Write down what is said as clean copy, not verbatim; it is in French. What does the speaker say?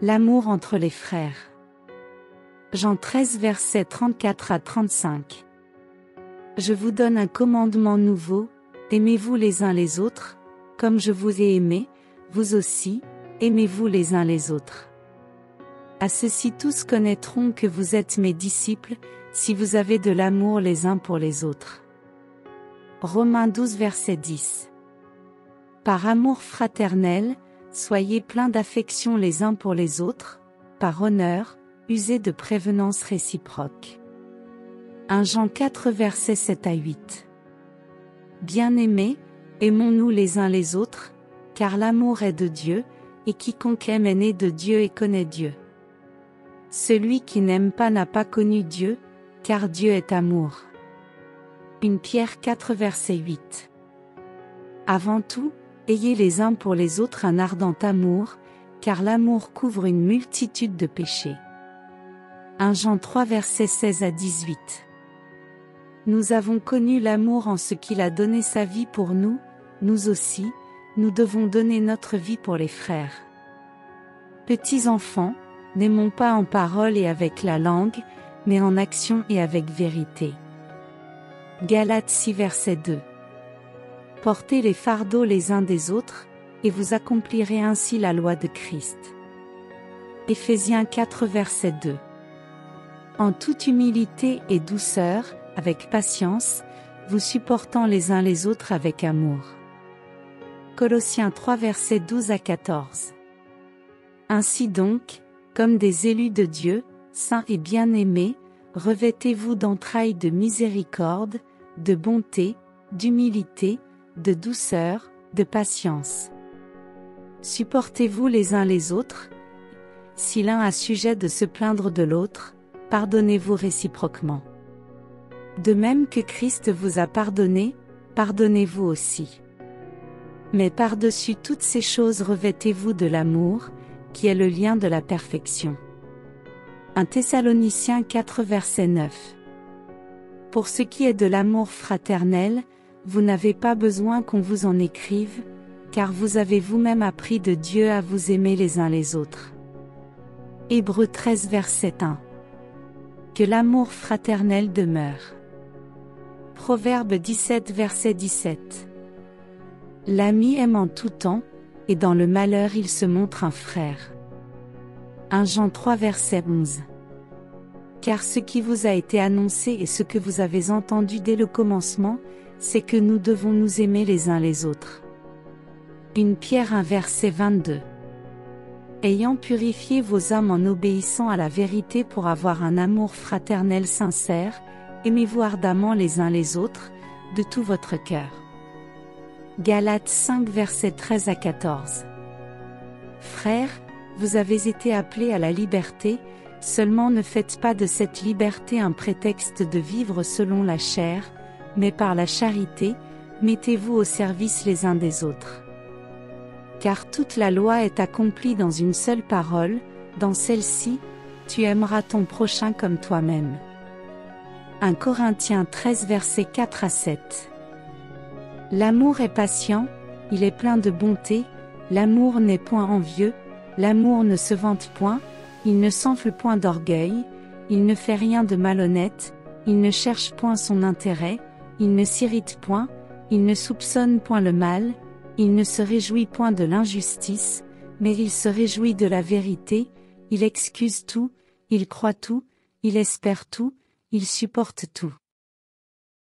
L'amour entre les frères. Jean 13 versets 34 à 35. Je vous donne un commandement nouveau, aimez-vous les uns les autres, comme je vous ai aimé, vous aussi, aimez-vous les uns les autres. À ceci tous connaîtront que vous êtes mes disciples, si vous avez de l'amour les uns pour les autres. Romains 12 verset 10. Par amour fraternel, soyez pleins d'affection les uns pour les autres, par honneur, usez de prévenance réciproque. 1 Jean 4 versets 7 à 8. Bien-aimés, aimons-nous les uns les autres, car l'amour est de Dieu, et quiconque aime est né de Dieu et connaît Dieu. Celui qui n'aime pas n'a pas connu Dieu, car Dieu est amour. 1 Pierre 4 verset 8. Avant tout, ayez les uns pour les autres un ardent amour, car l'amour couvre une multitude de péchés. 1 Jean 3 versets 16 à 18. Nous avons connu l'amour en ce qu'il a donné sa vie pour nous, nous aussi, nous devons donner notre vie pour les frères. Petits enfants, n'aimons pas en parole et avec la langue, mais en action et avec vérité. Galates 6 verset 2. Portez les fardeaux les uns des autres, et vous accomplirez ainsi la loi de Christ. Éphésiens 4 verset 2. En toute humilité et douceur, avec patience, vous supportant les uns les autres avec amour. Colossiens 3 versets 12 à 14. Ainsi donc, comme des élus de Dieu, saints et bien-aimés, revêtez-vous d'entrailles de miséricorde, de bonté, d'humilité, de douceur, de patience. Supportez-vous les uns les autres. Si l'un a sujet de se plaindre de l'autre, pardonnez-vous réciproquement. De même que Christ vous a pardonné, pardonnez-vous aussi. Mais par-dessus toutes ces choses revêtez-vous de l'amour, qui est le lien de la perfection. 1 Thessaloniciens 4 verset 9. Pour ce qui est de l'amour fraternel, vous n'avez pas besoin qu'on vous en écrive, car vous avez vous-même appris de Dieu à vous aimer les uns les autres. Hébreux 13 verset 1. Que l'amour fraternel demeure. Proverbe 17 verset 17. L'ami aime en tout temps, et dans le malheur il se montre un frère. 1 Jean 3 verset 11. Car ce qui vous a été annoncé et ce que vous avez entendu dès le commencement, c'est que nous devons nous aimer les uns les autres. 1 Pierre 1 verset 22. Ayant purifié vos âmes en obéissant à la vérité pour avoir un amour fraternel sincère, aimez-vous ardemment les uns les autres, de tout votre cœur. Galates 5 versets 13 à 14. Frères, vous avez été appelés à la liberté, seulement ne faites pas de cette liberté un prétexte de vivre selon la chair, mais par la charité, mettez-vous au service les uns des autres. Car toute la loi est accomplie dans une seule parole, dans celle-ci, tu aimeras ton prochain comme toi-même. 1 Corinthiens 13 versets 4 à 7. L'amour est patient, il est plein de bonté, l'amour n'est point envieux, l'amour ne se vante point, il ne s'enfle point d'orgueil, il ne fait rien de malhonnête, il ne cherche point son intérêt, il ne s'irrite point, il ne soupçonne point le mal, il ne se réjouit point de l'injustice, mais il se réjouit de la vérité, il excuse tout, il croit tout, il espère tout, il supporte tout.